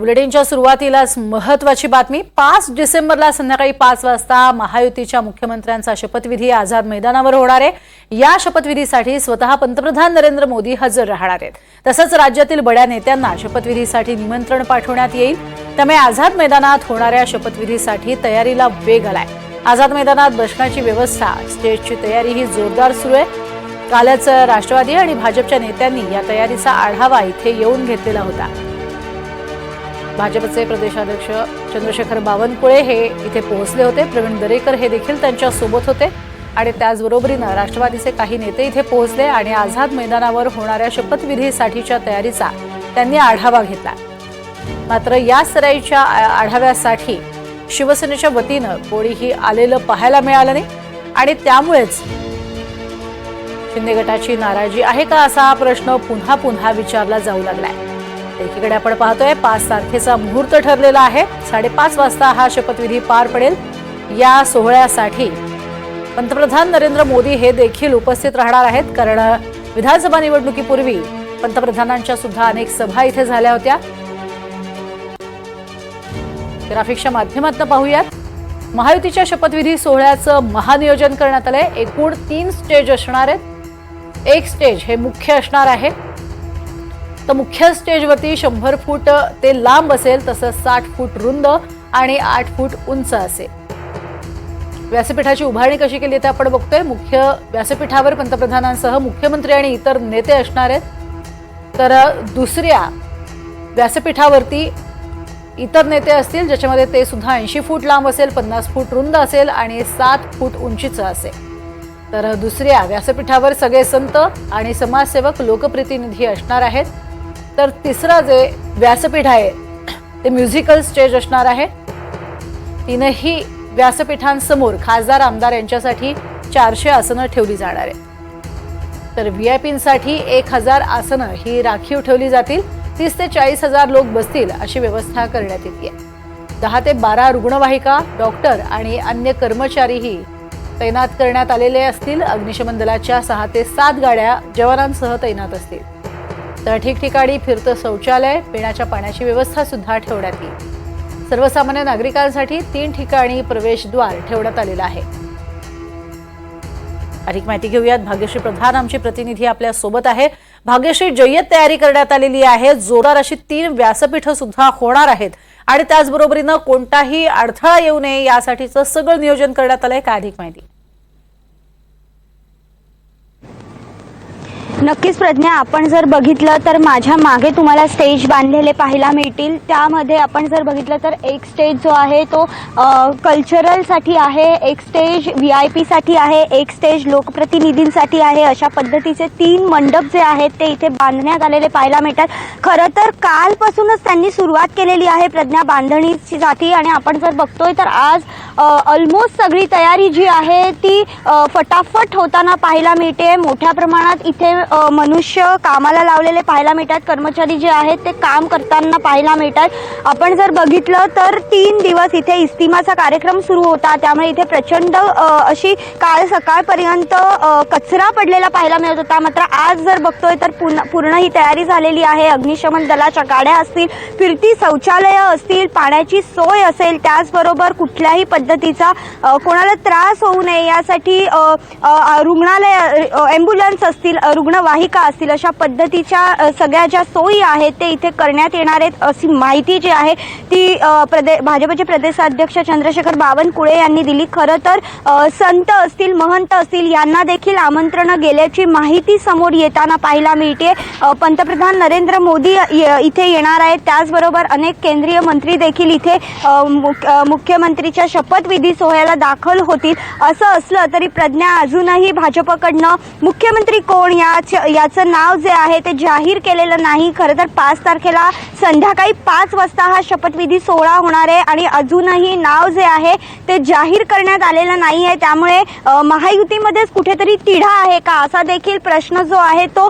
बुलेटिनच्या सुरुवातीलाच महत्त्वाची बातमी। 5 डिसेंबरला संध्याकाळी 5 वाजता महायुतीच्या मुख्यमंत्र्यांचा शपथविधी आझाद मैदानावर होणार आहे। या शपथविधीसाठी स्वतः पंतप्रधान नरेंद्र मोदी हजर राहणार आहेत। तसंच राज्यातील बड्या नेत्यांना शपथविधीसाठी निमंत्रण पाठवण्यात येईल। त्यामुळे आझाद मैदानात होणाऱ्या शपथविधीसाठी तयारीला वेग आलाय। आझाद मैदानात बसण्याची व्यवस्था, स्टेजची तयारी ही जोरदार सुरू आहे। कालच राष्ट्रवादी आणि भाजपच्या नेत्यांनी या तयारीचा आढावा इथे येऊन घेतलेला होता। भाजपचे प्रदेशाध्यक्ष चंद्रशेखर बावनकुळे हे इथे पोहोचले होते। प्रवीण दरेकर हे देखील त्यांच्या सोबत होते आणि त्याचबरोबरीने राष्ट्रवादीचे काही नेते इथे पोहोचले आणि आझाद मैदानावर होणाऱ्या शपथविधीसाठीच्या तयारीचा त्यांनी आढावा घेतला। मात्र या सराईच्या आढाव्यासाठी शिवसेनेच्या वतीने कोणीही आलेलं पाहायला मिळालं नाही आणि त्यामुळेच शिंदे गटाची नाराजी आहे का असा प्रश्न पुन्हा पुन्हा विचारला जाऊ लागलाय। एकीकडे आपण पाहतोय 5 तारखेचा मुहूर्त ठरलेला आहे। 5:30 वाजता हा शपथविधी पार पडेल। या सोहळ्यासाठी पंतप्रधान नरेंद्र मोदी हे देखील उपस्थित राहणार आहेत, कारण विधानसभा निवडणुकीपूर्वी पंतप्रधानांच्या सुद्धा अनेक सभा इथे झाल्या होत्या। ग्राफिक्सच्या माध्यमातून पाहूयात। महायुतीच्या शपथविधी सोहळ्याचं महानियोजन करण्यात आलंय। एकूण 3 स्टेज असणार आहेत। एक स्टेज हे मुख्य असणार आहे, तर मुख्य स्टेजवरती 100 फूट ते लांब असेल, तसंच 60 फूट रुंद आणि 8 फूट उंच असेल। व्यासपीठाची उभारणी कशी केली ते आपण बघतोय। मुख्य व्यासपीठावर पंतप्रधानांसह मुख्यमंत्री आणि इतर नेते असणार आहेत, तर दुसऱ्या व्यासपीठावरती इतर नेते असतील, ज्याच्यामध्ये ते सुद्धा 80 फूट लांब असेल, 50 फूट रुंद असेल आणि 7 फूट उंचीचं असेल। तर दुसऱ्या व्यासपीठावर सगळे संत आणि समाजसेवक, लोकप्रतिनिधी असणार आहेत। तर तिसरं जे व्यासपीठ आहे ते म्युझिकल स्टेज असणार आहे। तीनही व्यासपीठांसमोर खासदार, आमदार यांच्यासाठी 400 आसनं ठेवली जाणार आहेत। तर व्हीआयपींसाठी 1000 आसनं ही राखीव ठेवली जातील। 30 ते 40 हजार लोक बसतील अशी व्यवस्था करण्यात येते। 10 ते 12 रुग्णवाहिका, डॉक्टर आणि अन्य कर्मचारीही तैनात करण्यात आलेले असतील। अग्निशमन दलाच्या 6 ते 7 गाड्या जवानांसह तैनात असतील। तर ठिकठिकाणी फिरतं शौचालय, पिण्याच्या पाण्याची व्यवस्था सुद्धा ठेवण्यात येईल। सर्वसामान्य नागरिकांसाठी 3 ठिकाणी प्रवेशद्वार ठेवण्यात आलेला आहे। अधिक माहिती घेऊयात। भाग्यश्री प्रधान आमची प्रतिनिधी आपल्या सोबत आहे। भाग्यश्री, जय्यत तयारी करण्यात आलेली आहे। जोरदार अशी 3 व्यासपीठं सुद्धा होणार आहेत आणि त्याचबरोबरीने कोणताही अडथळा येऊ नये यासाठीचं सगळं नियोजन करण्यात आलंय का? अधिक माहिती। नक्कीच प्रज्ञा, आपण जर बघितलं तर माझ्या मागे तुम्हाला स्टेज बांधलेले पाहायला मिळतील। त्यामध्ये आपण जर बघितलं तर एक स्टेज जो आहे तो कल्चरल साठी आहे, एक स्टेज व्हीआयपी साठी आहे, एक स्टेज लोकप्रतिनिधींसाठी आहे। अशा पद्धतीचे 3 मंडप जे आहेत ते इथे बांधण्यात आलेले पाहायला मिळतात। खरं तर कालपासूनच त्यांनी सुरुवात केलेली आहे प्रज्ञा बांधणीसाठी, आणि आपण जर बघतोय तर आज ऑलमोस्ट सगळी तयारी जी आहे ती फटाफट होताना पाहायला मिळते। मोठ्या प्रमाणात इथे मनुष्य कामाला लावलेले पाहायला मिळतात। कर्मचारी जे आहेत ते काम करताना पाहायला मिळतात। आपण जर बघितलं तर 3 दिवस इथे इस्तिमाचा कार्यक्रम सुरू होता, त्यामुळे इथे प्रचंड अशी काल सकाळपर्यंत कचरा पडलेला पाहायला मिळत होता। मात्र आज जर बघतोय तर पूर्ण ही तयारी झालेली आहे। अग्निशमन दलाच्या गाड्या असतील, फिरती शौचालय असतील, पाण्याची सोय असेल, त्याचबरोबर कुठल्याही पद्धतीचा कोणाला त्रास होऊ नये यासाठी रुग्णालय, ॲम्ब्युलन्स असतील, रुग्णवाहिका असतील, अशा पद्धतीच्या सगळ्या ज्या सोयी आहेत ते इथे करण्यात येणार आहेत अशी माहिती जी आहे ती भाजपचे प्रदेशाध्यक्ष चंद्रशेखर बावनकुळे यांनी दिली। खरं तर संत असतील, महंत असतील यांना देखील आमंत्रण गेल्याची माहिती समोर येताना पाहायला मिळते। पंतप्रधान नरेंद्र मोदी इथे येणार आहेत, त्याचबरोबर अनेक केंद्रीय मंत्री देखील इथे मुख्यमंत्रीच्या शपथविधी सोहळ्याला दाखल होतील। असं असलं तरी प्रज्ञा, अजूनही भाजपकडनं मुख्यमंत्री कोण याचं नाव जे आहे ते जाहीर केलेलं नाही। खरं तर 5 तारखेला संध्याकाळी 5 वाजता हा शपथविधी सोहळा होणार आहे आणि अजूनही नाव जे आहे ते जाहीर करण्यात आलेलं नाही आहे। त्यामुळे महायुतीमध्येच कुठेतरी तिढा आहे का असा देखील प्रश्न जो आहे तो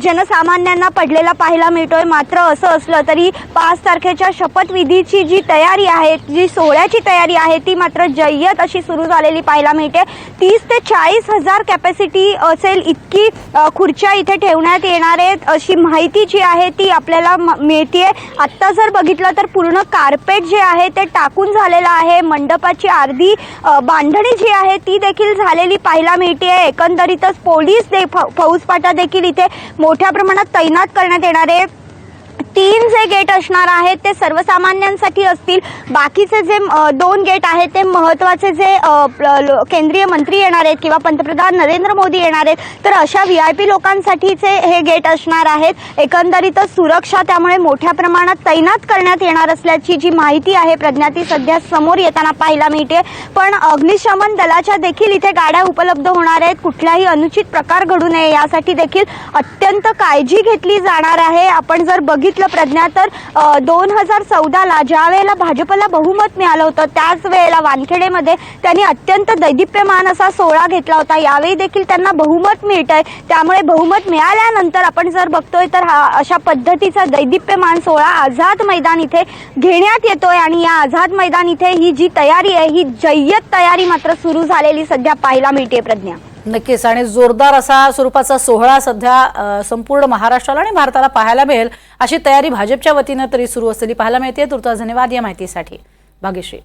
जनसामान्यांना पडलेला पाहायला मिळतोय। मात्र असं असलं तरी 5 तारखेच्या शपथविधीची जी तयारी आहे, जी सोहळ्याची तयारी आहे ती मात्र जय्यत अशी सुरू झालेली पाहायला मिळते. 30 ते 40 हजार कॅपॅसिटी असेल इतकी खुर्च्या इथे ठेवण्यात येणार आहेत अशी माहिती जी आहे ती आपल्याला मिळते. आत्ता जर बघितलं तर पूर्ण कार्पेट जे आहे ते टाकून झालेलं आहे. मंडपाची अर्धी बांधणी जी आहे ती देखील झालेली पाहायला मिळते. एकंदरीतच पोलीस फौजफाटा देखील इथे मोठ्या प्रमाणात तैनात करण्यात येणार आहे. 3 जे गेट असणार आहेत ते सर्वसामान्यांसाठी असतील. बाकीचे जे 2 गेट आहेत ते महत्त्वाचे जे केंद्रीय मंत्री येणार आहेत किंवा पंतप्रधान नरेंद्र मोदी येणार आहेत तर अशा VIP लोकांसाठीचे हे गेट असणार आहेत. एकंदरीतच सुरक्षा त्यामुळे मोठ्या प्रमाणात तैनात करण्यात येणार असल्याची जी माहिती आहे प्रज्ञा ती सध्या समोर येताना पाहायला मिळते. पण अग्निशमन दलाच्या देखील इथे गाड्या उपलब्ध होणार आहेत. कुठलाही अनुचित प्रकार घडू नये यासाठी देखील अत्यंत काळजी घेतली जाणार आहे. आपण जर बघितलं प्रज्ञा तर 2014ला ज्या वेळेला भाजपला बहुमत मिळालं होतं त्याच वेळेला वानखेडेमध्ये त्यांनी अत्यंत दैदिप्यमान असा सोहळा घेतला होता. यावेळी देखील त्यांना बहुमत मिळतंय. त्यामुळे बहुमत मिळाल्यानंतर आपण जर बघतोय तर अशा पद्धतीचा दैदिप्यमान सोहळा आझाद मैदान इथे घेण्यात येतोय आणि या आझाद मैदान इथे ही जी तयारी आहे ही जय्यत तयारी मात्र सुरू झालेली सध्या पाहायला मिळते प्रज्ञा. नक्कीच आणि जोरदार असा स्वरूपाचा सोहळा सध्या संपूर्ण महाराष्ट्राला आणि भारताला पाहायला मिळेल अशी तयारी भाजपच्या वतीनं तरी सुरू असलेली पाहायला मिळते. तुर्तास धन्यवाद या माहितीसाठी भाग्यश्री.